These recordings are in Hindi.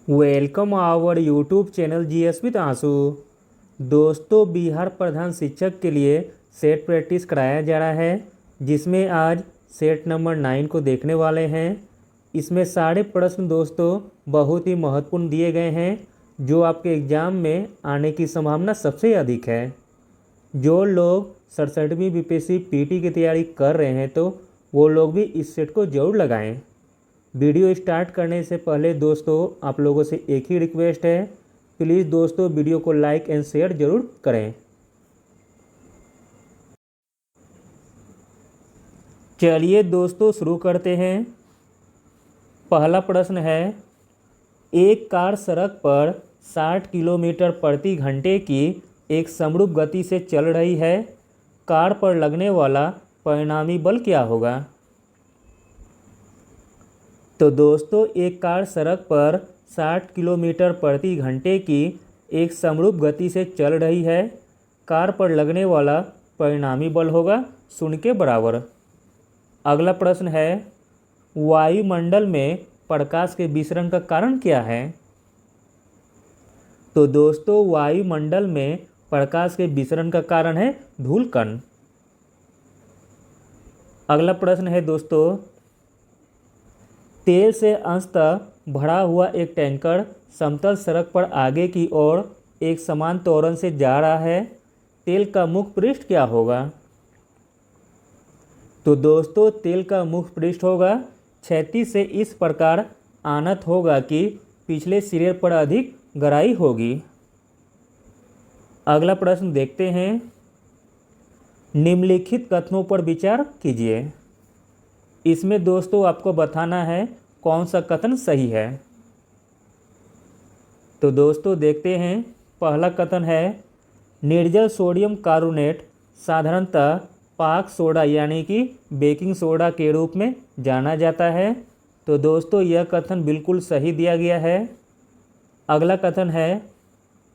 Welcome our YouTube channel GS with Anshu. दोस्तों, बिहार प्रधान शिक्षक के लिए सेट प्रैक्टिस कराया जा रहा है, जिसमें आज सेट नंबर 9 को देखने वाले हैं। इसमें सारे प्रश्न दोस्तों बहुत ही महत्वपूर्ण दिए गए हैं, जो आपके एग्ज़ाम में आने की संभावना सबसे अधिक है। जो लोग 67वीं बीपीएससी पीटी की तैयारी कर रहे हैं तो वो लोग भी इस सेट को ज़रूर लगाएं। वीडियो स्टार्ट करने से पहले दोस्तों आप लोगों से एक ही रिक्वेस्ट है, प्लीज़ दोस्तों वीडियो को लाइक एंड शेयर ज़रूर करें। चलिए दोस्तों शुरू करते हैं। पहला प्रश्न है, एक कार सड़क पर 60 किलोमीटर प्रति घंटे की एक समरूप गति से चल रही है। कार पर लगने वाला परिणामी बल क्या होगा? तो दोस्तों एक कार सड़क पर 60 किलोमीटर प्रति घंटे की एक समरूप गति से चल रही है। कार पर लगने वाला परिणामी बल होगा 0 के बराबर। अगला प्रश्न है, वायुमंडल में प्रकाश के विसरण का कारण क्या है? तो दोस्तों वायुमंडल में प्रकाश के विसरण का कारण है धूलकण। अगला प्रश्न है दोस्तों, तेल से अंशतः भरा हुआ एक टैंकर समतल सड़क पर आगे की ओर एक समान त्वरण से जा रहा है। तेल का मुख्य पृष्ठ क्या होगा? तो दोस्तों तेल का मुख्य पृष्ठ होगा क्षैतिज से इस प्रकार आनत होगा कि पिछले सिरे पर अधिक गहराई होगी। अगला प्रश्न देखते हैं, निम्नलिखित कथनों पर विचार कीजिए। इसमें दोस्तों आपको बताना है कौन सा कथन सही है। तो दोस्तों देखते हैं, पहला कथन है, निर्जल सोडियम कार्बोनेट साधारणतः पाक सोडा यानी कि बेकिंग सोडा के रूप में जाना जाता है। तो दोस्तों यह कथन बिल्कुल सही दिया गया है। अगला कथन है,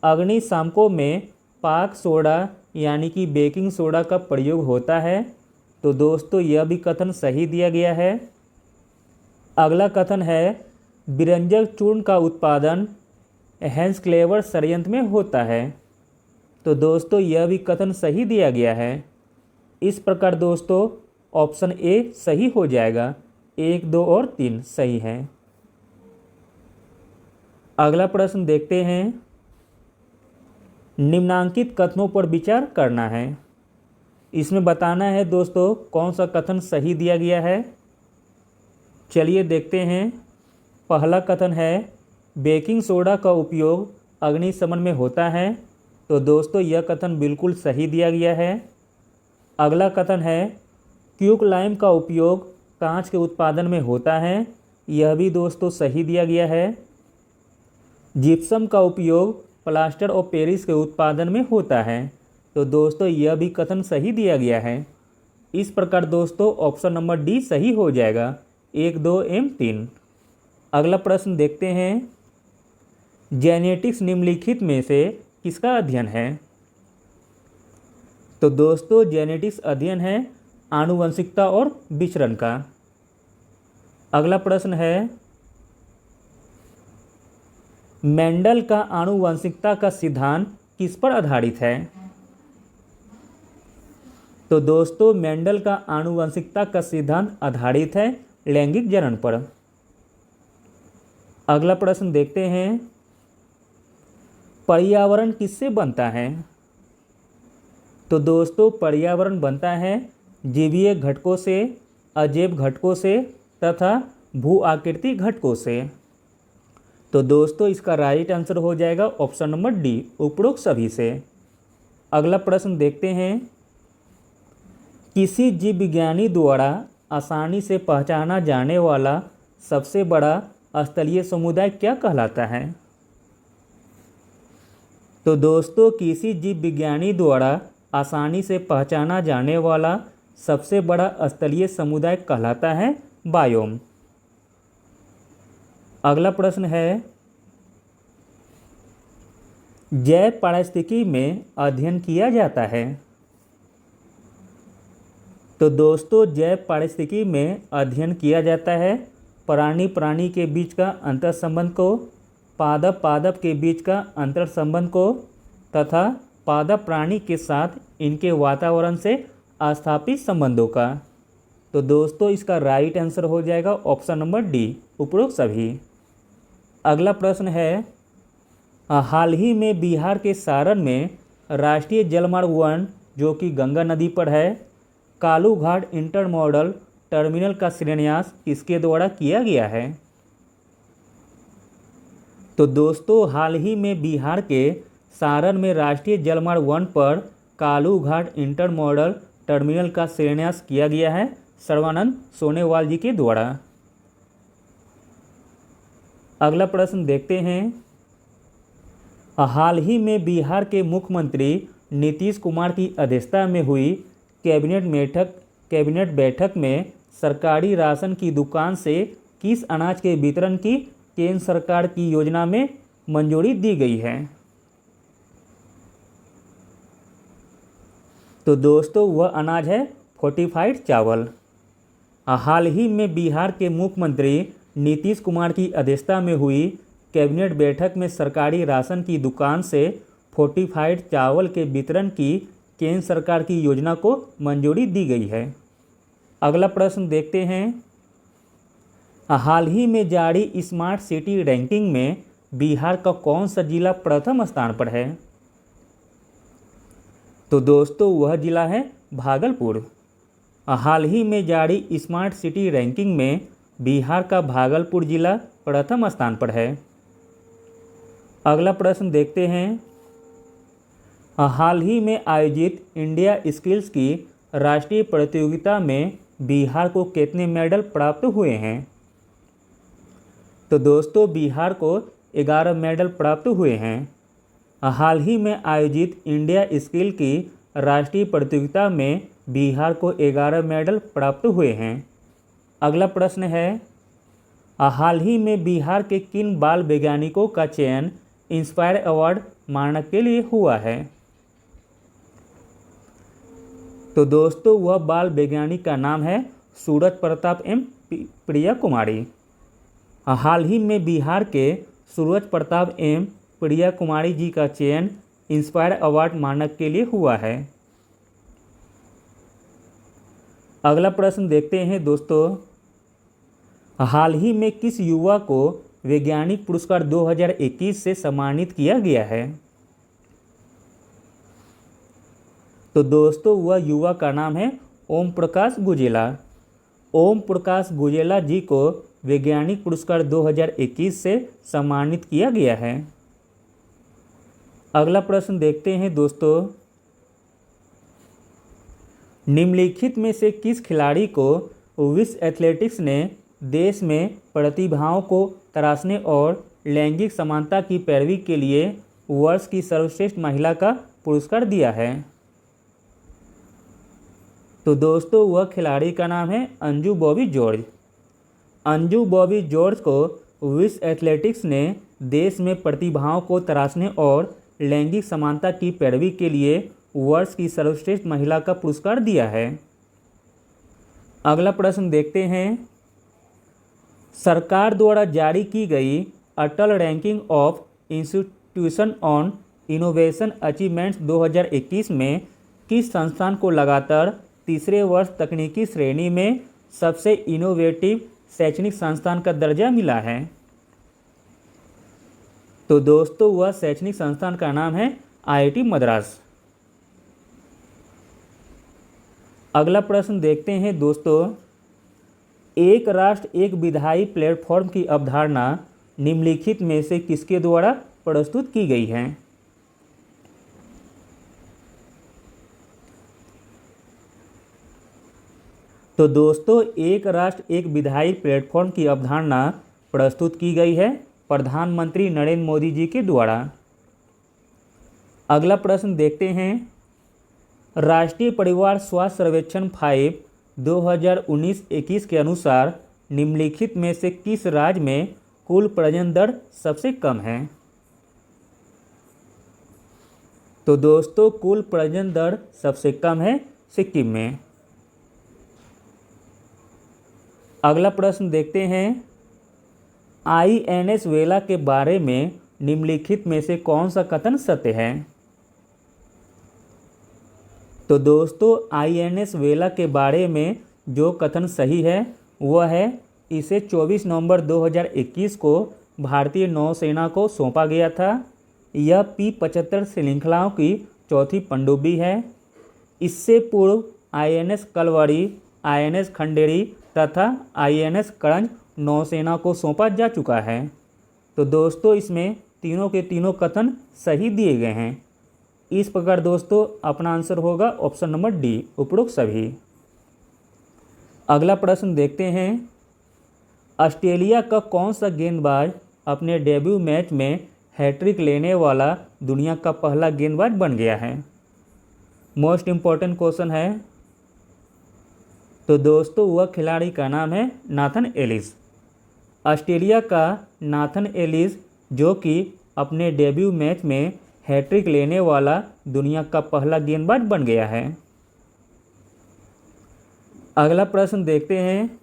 अग्निशामकों में पाक सोडा यानी कि बेकिंग सोडा का प्रयोग होता है। तो दोस्तों यह भी कथन सही दिया गया है। अगला कथन है, विरंजक चूर्ण का उत्पादन हैंसक्लेवर संयंत्र में होता है। तो दोस्तों यह भी कथन सही दिया गया है। इस प्रकार दोस्तों ऑप्शन ए सही हो जाएगा। 1, 2 और 3 सही है। अगला प्रश्न देखते हैं, निम्नांकित कथनों पर विचार करना है। इसमें बताना है दोस्तों कौन सा कथन सही दिया गया है। चलिए देखते हैं। पहला कथन है, बेकिंग सोडा का उपयोग अग्निशमन में होता है। तो दोस्तों यह कथन बिल्कुल सही दिया गया है। अगला कथन है, क्विकलाइम का उपयोग कांच के उत्पादन में होता है। यह भी दोस्तों सही दिया गया है। जिप्सम का उपयोग प्लास्टर ऑफ पेरिस के उत्पादन में होता है। तो दोस्तों यह भी कथन सही दिया गया है। इस प्रकार दोस्तों ऑप्शन नंबर डी सही हो जाएगा। 1, 2 एवं 3। अगला प्रश्न देखते हैं, जेनेटिक्स निम्नलिखित में से किसका अध्ययन है? तो दोस्तों जेनेटिक्स अध्ययन है आनुवंशिकता और विचरण का। अगला प्रश्न है, मेंडल का आनुवंशिकता का सिद्धांत किस पर आधारित है? तो दोस्तों मेंडल का आनुवंशिकता का सिद्धांत आधारित है लैंगिक जनन पर। अगला प्रश्न देखते हैं, पर्यावरण किससे बनता है? तो दोस्तों पर्यावरण बनता है जीवीय घटकों से, अजैव घटकों से तथा भू आकृति घटकों से। तो दोस्तों इसका राइट आंसर हो जाएगा ऑप्शन नंबर डी, उपरोक्त सभी से। अगला प्रश्न देखते हैं, किसी जीव विज्ञानी द्वारा आसानी से पहचाना जाने वाला सबसे बड़ा स्थलीय समुदाय क्या कहलाता है? तो दोस्तों किसी जीव विज्ञानी द्वारा आसानी से पहचाना जाने वाला सबसे बड़ा स्थलीय समुदाय कहलाता है बायोम। अगला प्रश्न है, जैव पारिस्थितिकी में अध्ययन किया जाता है। तो दोस्तों जैव पारिस्थितिकी में अध्ययन किया जाता है प्राणी के बीच का अंतर संबंध को, पादप पादप के बीच का अंतर संबंध को तथा पादप प्राणी के साथ इनके वातावरण से स्थापित संबंधों का। तो दोस्तों इसका राइट आंसर हो जाएगा ऑप्शन नंबर डी, उपरोक्त सभी। अगला प्रश्न है, हाल ही में बिहार के सारण में राष्ट्रीय जलमार्ग 1 जो कि गंगा नदी पर है, कालू घाट इंटरमॉडल टर्मिनल का शिलान्यास किसके द्वारा किया गया है? तो दोस्तों हाल ही में बिहार के सारण में राष्ट्रीय जलमार्ग 1 पर कालू घाट इंटरमॉडल टर्मिनल का शिलान्यास किया गया है सर्बानंद सोनोवाल जी के द्वारा। अगला प्रश्न देखते हैं, हाल ही में बिहार के मुख्यमंत्री नीतीश कुमार की अध्यक्षता में हुई कैबिनेट बैठक में सरकारी राशन की दुकान से किस अनाज के वितरण की केंद्र सरकार की योजना में मंजूरी दी गई है? तो दोस्तों वह अनाज है फोर्टिफाइड चावल। हाल ही में बिहार के मुख्यमंत्री नीतीश कुमार की अध्यक्षता में हुई कैबिनेट बैठक में सरकारी राशन की दुकान से फोर्टिफाइड चावल के वितरण की केंद्र सरकार की योजना को मंजूरी दी गई है। अगला प्रश्न देखते हैं, हाल ही में जारी स्मार्ट सिटी रैंकिंग में बिहार का कौन सा जिला प्रथम स्थान पर है? तो दोस्तों वह जिला है भागलपुर। हाल ही में जारी स्मार्ट सिटी रैंकिंग में बिहार का भागलपुर जिला प्रथम स्थान पर है। अगला प्रश्न देखते हैं, हाल ही में आयोजित इंडिया स्किल्स की राष्ट्रीय प्रतियोगिता में बिहार को कितने मेडल प्राप्त हुए हैं? तो दोस्तों बिहार को 11 मेडल प्राप्त हुए हैं। हाल ही में आयोजित इंडिया स्किल की राष्ट्रीय प्रतियोगिता में बिहार को 11 मेडल प्राप्त हुए हैं। अगला प्रश्न है, हाल ही में बिहार के किन बाल वैज्ञानिकों का चयन इंस्पायर अवार्ड मानक के लिए हुआ है? तो दोस्तों वह बाल वैज्ञानिक का नाम है सूरज प्रताप एम प्रिया कुमारी। हाल ही में बिहार के सूरज प्रताप एम प्रिया कुमारी जी का चयन इंस्पायर अवार्ड मानक के लिए हुआ है। अगला प्रश्न देखते हैं दोस्तों, हाल ही में किस युवा को वैज्ञानिक पुरस्कार 2021 से सम्मानित किया गया है? तो दोस्तों वह युवा का नाम है ओम प्रकाश गुजेला। ओम प्रकाश गुजेला जी को वैज्ञानिक पुरस्कार 2021 से सम्मानित किया गया है। अगला प्रश्न देखते हैं दोस्तों, निम्नलिखित में से किस खिलाड़ी को विश्व एथलेटिक्स ने देश में प्रतिभाओं को तराशने और लैंगिक समानता की पैरवी के लिए वर्ष की सर्वश्रेष्ठ महिला का पुरस्कार दिया है? तो दोस्तों वह खिलाड़ी का नाम है अंजू बॉबी जॉर्ज। अंजू बॉबी जॉर्ज को विश्व एथलेटिक्स ने देश में प्रतिभाओं को तराशने और लैंगिक समानता की पैरवी के लिए वर्ष की सर्वश्रेष्ठ महिला का पुरस्कार दिया है। अगला प्रश्न देखते हैं, सरकार द्वारा जारी की गई Atal ranking of institution on innovation achievements 2021 में किस संस्थान को लगातार तीसरे वर्ष तकनीकी श्रेणी में सबसे इनोवेटिव शैक्षणिक संस्थान का दर्जा मिला है? तो दोस्तों वह शैक्षणिक संस्थान का नाम है IIT मद्रास। अगला प्रश्न देखते हैं दोस्तों, एक राष्ट्र एक विधायी प्लेटफॉर्म की अवधारणा निम्नलिखित में से किसके द्वारा प्रस्तुत की गई है? तो दोस्तों एक राष्ट्र एक विधायी प्लेटफॉर्म की अवधारणा प्रस्तुत की गई है प्रधानमंत्री नरेंद्र मोदी जी के द्वारा। अगला प्रश्न देखते हैं, राष्ट्रीय परिवार स्वास्थ्य सर्वेक्षण 5 2019-21 के अनुसार निम्नलिखित में से किस राज्य में कुल प्रजनन दर सबसे कम है? तो दोस्तों कुल प्रजनन दर सबसे कम है सिक्किम में। अगला प्रश्न देखते हैं, INS वेला के बारे में निम्नलिखित में से कौन सा कथन सत्य है? तो दोस्तों INS वेला के बारे में जो कथन सही है वह है इसे 24 नवंबर 2021 को भारतीय नौसेना को सौंपा गया था। यह P-75 श्रृंखलाओं की चौथी पनडुब्बी है। इससे पूर्व INS कलवरी, INS खंडेरी तथा INS करंज नौसेना को सौंपा जा चुका है। तो दोस्तों इसमें तीनों के तीनों कथन सही दिए गए हैं। इस प्रकार दोस्तों अपना आंसर होगा ऑप्शन नंबर डी, उपरोक्त सभी। अगला प्रश्न देखते हैं। ऑस्ट्रेलिया का कौन सा गेंदबाज अपने डेब्यू मैच में हैट्रिक लेने वाला दुनिया का पहला गेंदबाज बन गया है? मोस्ट इम्पॉर्टेंट क्वेश्चन है। तो दोस्तों वह खिलाड़ी का नाम है नाथन एलिस। ऑस्ट्रेलिया का नाथन एलिस जो कि अपने डेब्यू मैच में हैट्रिक लेने वाला दुनिया का पहला गेंदबाज बन गया है। अगला प्रश्न देखते हैं।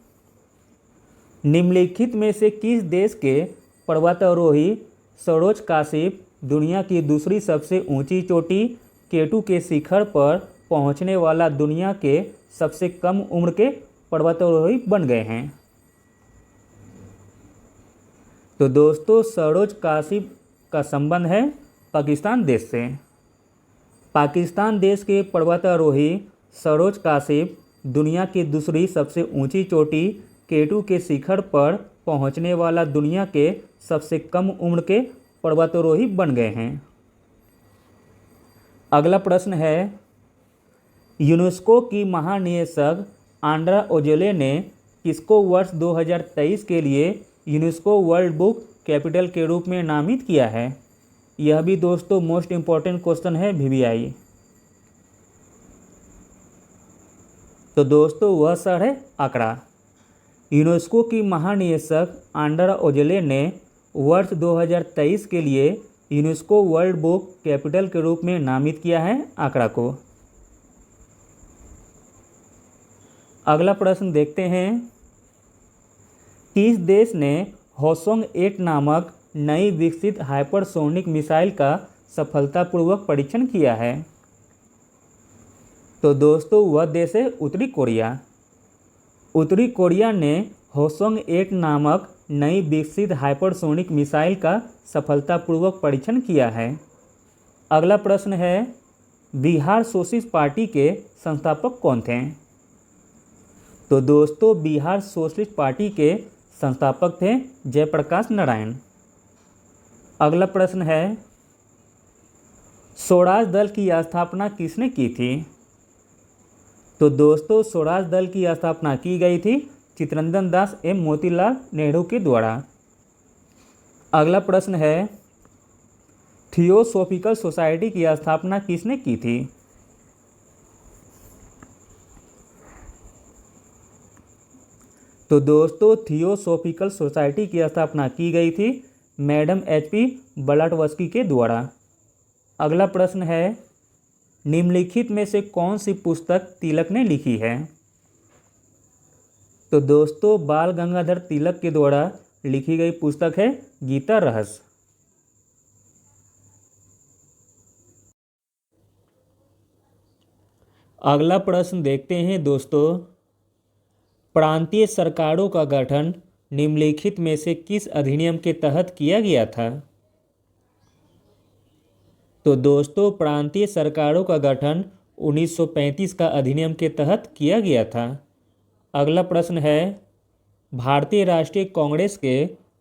निम्नलिखित में से किस देश के पर्वतारोही सरोज काशिप दुनिया की दूसरी सबसे ऊंची चोटी K2 के शिखर पर पहुंचने वाला दुनिया के सबसे कम उम्र के पर्वतारोही बन गए हैं? तो दोस्तों सरोज काशिप का संबंध है पाकिस्तान देश से। पाकिस्तान देश के पर्वतारोही सरोज काशिप दुनिया की दूसरी सबसे ऊंची चोटी K2 के शिखर पर पहुंचने वाला दुनिया के सबसे कम उम्र के पर्वतारोही बन गए हैं। अगला प्रश्न है। यूनेस्को की महानिदेशक आंड्रा ओजेले ने किसको वर्ष 2023 के लिए यूनेस्को वर्ल्ड बुक कैपिटल के रूप में नामित किया है? यह भी दोस्तों मोस्ट इम्पॉर्टेंट क्वेश्चन है VVI। तो दोस्तों वह शहर है आगरा। यूनेस्को की महानिदेशक आंड्रा ओजेले ने वर्ष 2023 के लिए यूनेस्को वर्ल्ड बुक कैपिटल के रूप में नामित किया है आगरा को। अगला प्रश्न देखते हैं। किस देश ने होसोंग 8 नामक नई विकसित हाइपरसोनिक मिसाइल का सफलतापूर्वक परीक्षण किया है? तो दोस्तों वह देश है उत्तरी कोरिया। उत्तरी कोरिया ने होसोंग 8 नामक नई विकसित हाइपरसोनिक मिसाइल का सफलतापूर्वक परीक्षण किया है। अगला प्रश्न है। बिहार सोशलिस्ट पार्टी के संस्थापक कौन थे? तो दोस्तों बिहार सोशलिस्ट पार्टी के संस्थापक थे जयप्रकाश नारायण। अगला प्रश्न है। स्वराज दल की स्थापना किसने की थी? तो दोस्तों स्वराज दल की स्थापना की गई थी चित्तरंजन दास एवं मोतीलाल नेहरू के द्वारा। अगला प्रश्न है। थियोसॉफिकल सोसाइटी की स्थापना किसने की थी? तो दोस्तों थियोसॉफिकल सोसाइटी की स्थापना की गई थी मैडम HP ब्लाटवस्की के द्वारा। अगला प्रश्न है। निम्नलिखित में से कौन सी पुस्तक तिलक ने लिखी है? तो दोस्तों बाल गंगाधर तिलक के द्वारा लिखी गई पुस्तक है गीता रहस्य। अगला प्रश्न देखते हैं दोस्तों। प्रांतीय सरकारों का गठन निम्नलिखित में से किस अधिनियम के तहत किया गया था? तो दोस्तों प्रांतीय सरकारों का गठन 1935 का अधिनियम के तहत किया गया था। अगला प्रश्न है। भारतीय राष्ट्रीय कांग्रेस के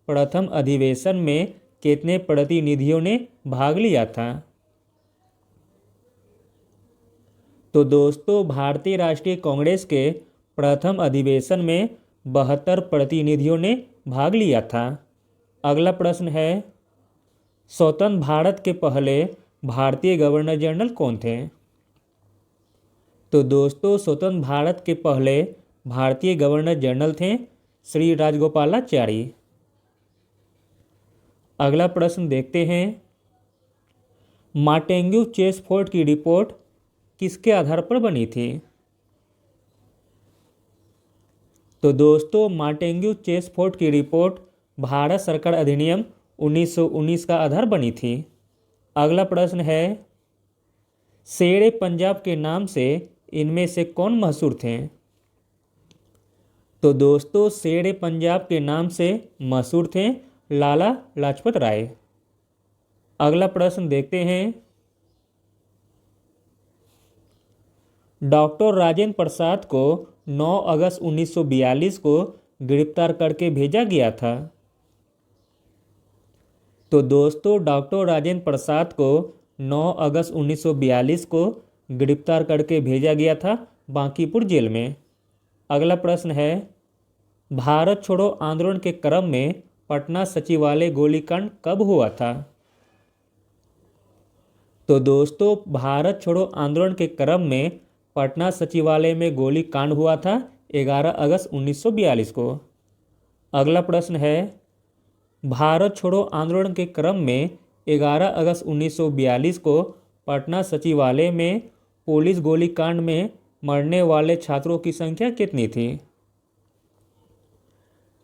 प्रथम अधिवेशन में कितने प्रतिनिधियों ने भाग लिया था? तो दोस्तों भारतीय राष्ट्रीय कांग्रेस के प्रथम अधिवेशन में 72 प्रतिनिधियों ने भाग लिया था। अगला प्रश्न है। स्वतंत्र भारत के पहले भारतीय गवर्नर जनरल कौन थे? तो दोस्तों स्वतंत्र भारत के पहले भारतीय गवर्नर जनरल थे श्री राजगोपालाचारी। अगला प्रश्न देखते हैं। माटेंगू चेसफोर्ड की रिपोर्ट किसके आधार पर बनी थी? तो दोस्तों माटेंगू चेसफोर्ड की रिपोर्ट भारत सरकार अधिनियम 1919 का आधार बनी थी? अगला प्रश्न है, शेरे पंजाब के नाम से इनमें से कौन मशहूर थे? तो दोस्तों शेरे पंजाब के नाम से मशहूर थे लाला लाजपत राय। अगला प्रश्न देखते हैं, डॉक्टर राजेंद्र प्रसाद को 9 अगस्त 1942 को गिरफ्तार करके भेजा गया था। तो दोस्तों डॉक्टर राजेंद्र प्रसाद को 9 अगस्त 1942 को गिरफ्तार करके भेजा गया था बांकीपुर जेल में। अगला प्रश्न है, भारत छोड़ो आंदोलन के क्रम में पटना सचिवालय गोलीकांड कब हुआ था? तो दोस्तों भारत छोड़ो आंदोलन के क्रम में पटना सचिवालय में गोलीकांड हुआ था 11 अगस्त 1942 को। अगला प्रश्न है, भारत छोड़ो आंदोलन के क्रम में 11 अगस्त 1942 को पटना सचिवालय में पुलिस गोलीकांड में मरने वाले छात्रों की संख्या कितनी थी?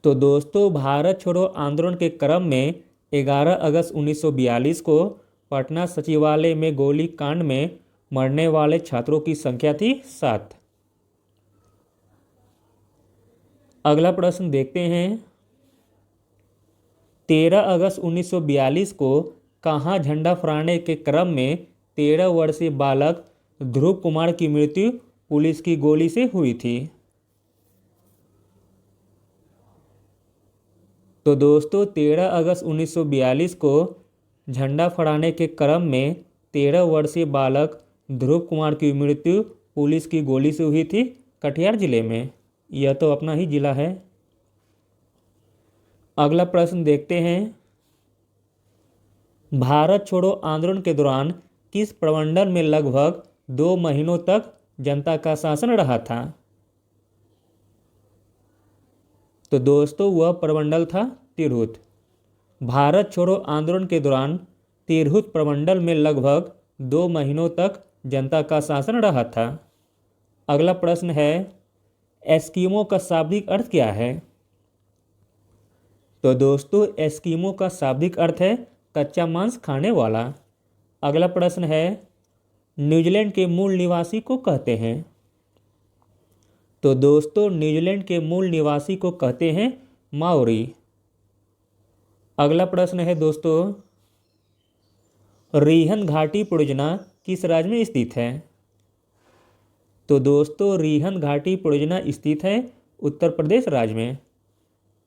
तो दोस्तों भारत छोड़ो आंदोलन के क्रम में 11 अगस्त 1942 को पटना सचिवालय में गोलीकांड में मरने वाले छात्रों की संख्या थी 7। अगला प्रश्न देखते हैं, 13 अगस्त 1942 को कहाँ झंडा फहराने के क्रम में 13 वर्षीय बालक ध्रुव कुमार की मृत्यु पुलिस की गोली से हुई थी? तो दोस्तों 13 अगस्त 1942 को झंडा फहराने के क्रम में 13 वर्षीय बालक ध्रुव कुमार की मृत्यु पुलिस की गोली से हुई थी कटिहार जिले में। यह तो अपना ही जिला है। अगला प्रश्न देखते हैं, भारत छोड़ो आंदोलन के दौरान किस प्रमंडल में लगभग 2 महीनों तक जनता का शासन रहा था? तो दोस्तों वह प्रमंडल था तिरहुत। भारत छोड़ो आंदोलन के दौरान तिरहुत प्रमंडल में लगभग 2 महीनों तक जनता का शासन रहा था। अगला प्रश्न है, एस्किमो का शाब्दिक अर्थ क्या है? तो दोस्तों एस्किमो का शाब्दिक अर्थ है कच्चा मांस खाने वाला। अगला प्रश्न है, न्यूजीलैंड के मूल निवासी को कहते हैं? तो दोस्तों न्यूजीलैंड के मूल निवासी को कहते हैं माओरी। अगला प्रश्न है दोस्तों, रिहन घाटी परियोजना किस राज्य में स्थित है? तो दोस्तों रिहन घाटी परियोजना स्थित है उत्तर प्रदेश राज्य में।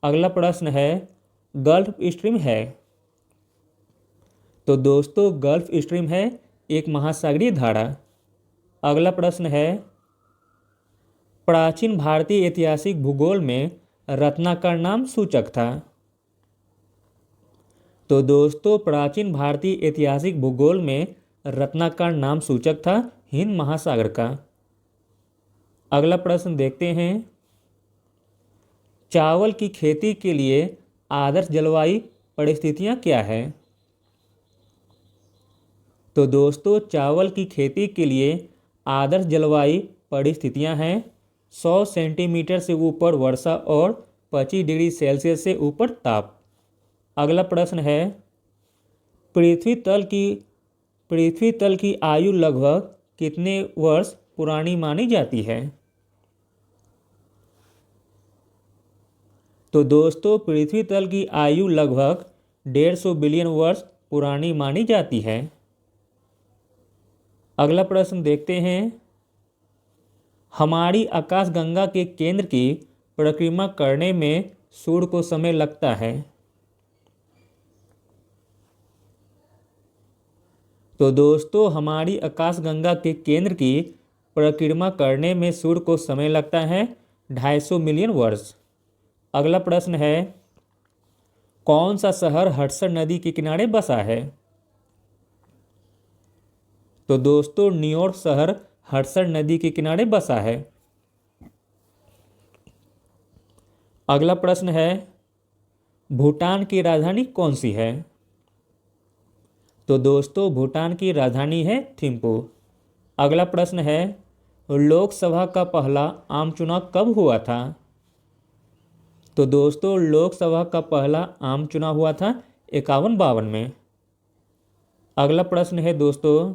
अगला प्रश्न है, गल्फ स्ट्रीम है? तो दोस्तों गल्फ स्ट्रीम है एक महासागरीय धारा। अगला प्रश्न है, प्राचीन भारतीय ऐतिहासिक भूगोल में रत्नाकर नाम सूचक था? तो दोस्तों प्राचीन भारतीय ऐतिहासिक भूगोल में रत्नाकर नाम सूचक था हिंद महासागर का। अगला प्रश्न देखते हैं, चावल की खेती के लिए आदर्श जलवायु परिस्थितियां क्या है? तो दोस्तों चावल की खेती के लिए आदर्श जलवायु परिस्थितियां हैं 100 सेंटीमीटर से ऊपर वर्षा और 25 डिग्री सेल्सियस से ऊपर ताप। अगला प्रश्न है, पृथ्वी तल की आयु लगभग कितने वर्ष पुरानी मानी जाती है? तो दोस्तों पृथ्वी तल की आयु लगभग 150 बिलियन वर्ष पुरानी मानी जाती है। अगला प्रश्न देखते हैं, हमारी आकाशगंगा के केंद्र की परिक्रमा करने में सूर्य को समय लगता है? तो दोस्तों हमारी आकाशगंगा के केंद्र की परिक्रमा करने में सूर्य को समय लगता है 250 मिलियन वर्ष। अगला प्रश्न है, कौन सा शहर हडसन नदी के किनारे बसा है? तो दोस्तों न्यूयॉर्क शहर हडसन नदी के किनारे बसा है। अगला प्रश्न है, भूटान की राजधानी कौन सी है? तो दोस्तों भूटान की राजधानी है थिम्पू। अगला प्रश्न है, लोकसभा का पहला आम चुनाव कब हुआ था? तो दोस्तों लोकसभा का पहला आम चुनाव हुआ था 51-52 में। अगला प्रश्न है दोस्तों,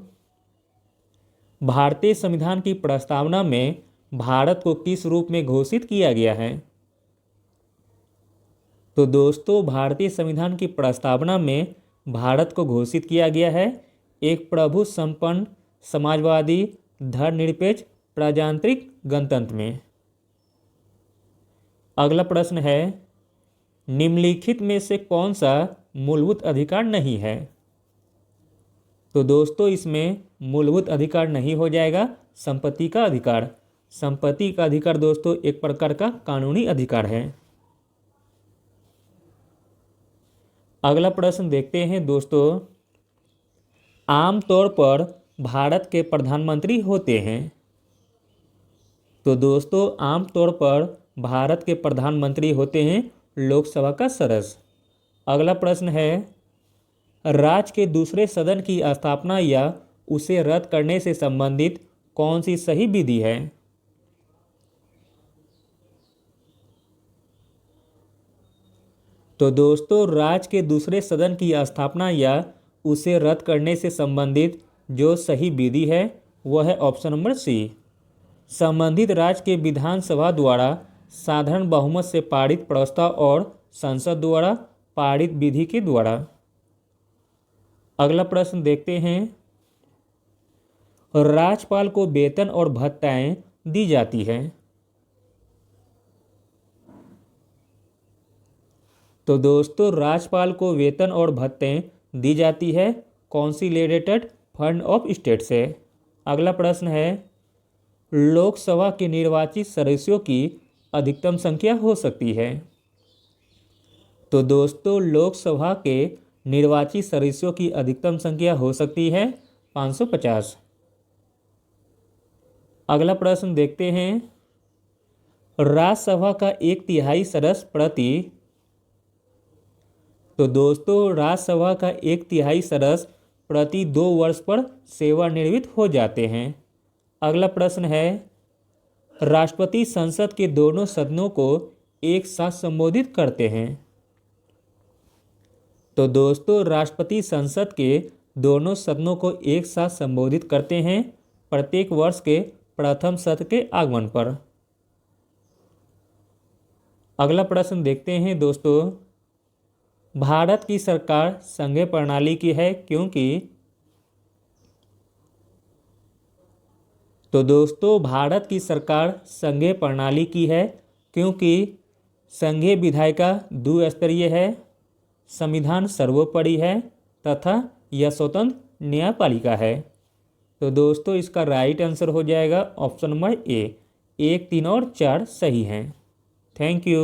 भारतीय संविधान की प्रस्तावना में भारत को किस रूप में घोषित किया गया है? तो दोस्तों भारतीय संविधान की प्रस्तावना में भारत को घोषित किया गया है एक प्रभु संपन्न समाजवादी धर्मनिरपेक्ष प्रजातांत्रिक गणतंत्र में। अगला प्रश्न है, निम्नलिखित में से कौन सा मूलभूत अधिकार नहीं है? तो दोस्तों इसमें मूलभूत अधिकार नहीं हो जाएगा संपत्ति का अधिकार। संपत्ति का अधिकार दोस्तों एक प्रकार का कानूनी अधिकार है। अगला प्रश्न देखते हैं दोस्तों, आमतौर पर भारत के प्रधानमंत्री होते हैं। तो दोस्तों आमतौर पर भारत के प्रधानमंत्री होते हैं लोकसभा का सदस्य। अगला प्रश्न है, राज्य के दूसरे सदन की स्थापना या उसे रद्द करने से संबंधित कौन सी सही विधि है? तो दोस्तों राज्य के दूसरे सदन की स्थापना या उसे रद्द करने से संबंधित जो सही विधि है वह है ऑप्शन नंबर सी, संबंधित राज्य के विधानसभा द्वारा साधारण बहुमत से पारित प्रस्ताव और संसद द्वारा पारित विधि के द्वारा। अगला प्रश्न देखते हैं, राज्यपाल को वेतन और भत्ताएं दी जाती है। तो दोस्तों राज्यपाल को वेतन और भत्ते दी जाती है कॉन्सोलिडेटेड फंड ऑफ स्टेट से। अगला प्रश्न है, लोकसभा के निर्वाचित सदस्यों की अधिकतम संख्या हो सकती है। तो दोस्तों लोकसभा के निर्वाचित सदस्यों की अधिकतम संख्या हो सकती है 550। अगला प्रश्न देखते हैं, राज्यसभा का 1/3 सदस्य प्रति। तो दोस्तों राज्यसभा का 1/3 सदस्य प्रति 2 वर्ष पर सेवानिवृत्त हो जाते हैं। अगला प्रश्न है, राष्ट्रपति संसद के दोनों सदनों को एक साथ संबोधित करते हैं। तो दोस्तों राष्ट्रपति संसद के दोनों सदनों को एक साथ संबोधित करते हैं प्रत्येक वर्ष के प्रथम सत्र के आगमन पर। अगला प्रश्न देखते हैं दोस्तों, भारत की सरकार संघीय प्रणाली की है क्योंकि। तो दोस्तों भारत की सरकार संघीय प्रणाली की है क्योंकि संघीय विधायिका द्विस्तरीय है, संविधान सर्वोपरि है तथा यह स्वतंत्र न्यायपालिका है। तो दोस्तों इसका राइट आंसर हो जाएगा ऑप्शन नंबर ए, 1, 3 और 4 सही हैं। Thank you.